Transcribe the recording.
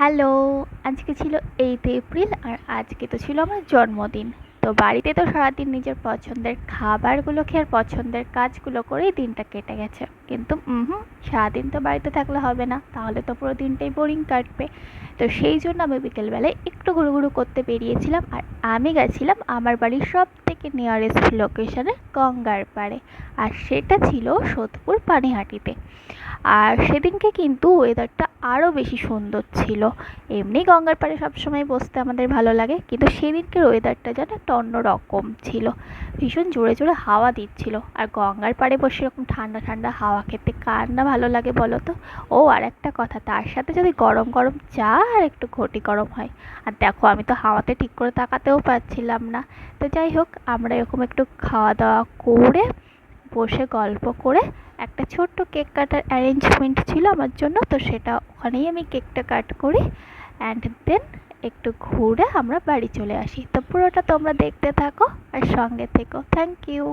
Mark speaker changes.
Speaker 1: Hello! আজকে ছিল 8 April আর আজকে তো ছিল আমার জন্মদিন। তো বাড়িতে তো সারাদিন নিজের পছন্দের খাবারগুলো খেয়ে আর পছন্দের কাজগুলো করেই দিনটা কেটে গেছে। কিন্তু সারাদিন তো বাড়িতে থাকলে হবে না, তাহলে তো পুরো দিনটাই বোরিং কাটবে। তো সেই জন্য আমি বিকেলবেলায় একটু ঘুরুঘুরু করতে বেরিয়েছিলাম আর আমি গেছিলাম আমার বাড়ির সবথেকে নিয়ারেস্ট লোকেশনে গঙ্গার পাড়ে। আর সেটা ছিল সোদপুর পানিহাটিতে। আর সেদিনকে কিন্তু ওয়েদারটা আরও বেশি সুন্দর ছিল। এমনি গঙ্গার পাড়ে সবসময় বসতে আমাদের ভালো লাগে, কিন্তু সেদিনকের ওয়েদারটা যেন একটা অন্যরকম ছিল। ভীষণ জোরে জোরে হাওয়া দিচ্ছিল, আর গঙ্গার পাড়ে বসে এরকম ঠান্ডা ঠান্ডা হাওয়া খেতে কার না ভালো লাগে বলো তো। ও আর একটা কথা, তার সাথে যদি গরম গরম চা আর একটু ঘটি গরম হয়। আর দেখো, আমি তো হাওয়াতে ঠিক করে তাকাতেও পারছিলাম না। তো যাই হোক, আমরা এরকম একটু খাওয়া দাওয়া করে বসে গল্প করে একটা ছোট্ট কেক কাটার অ্যারেঞ্জমেন্ট ছিল আমার জন্য, তো সেটা ওখানেই আমি কেকটা কাট করি অ্যান্ড দেন একটু ঘুরে আমরা বাড়ি চলে আসি। তো পুরোটা তোমরা দেখতে থাকো আর সঙ্গে থেকো। Thank you.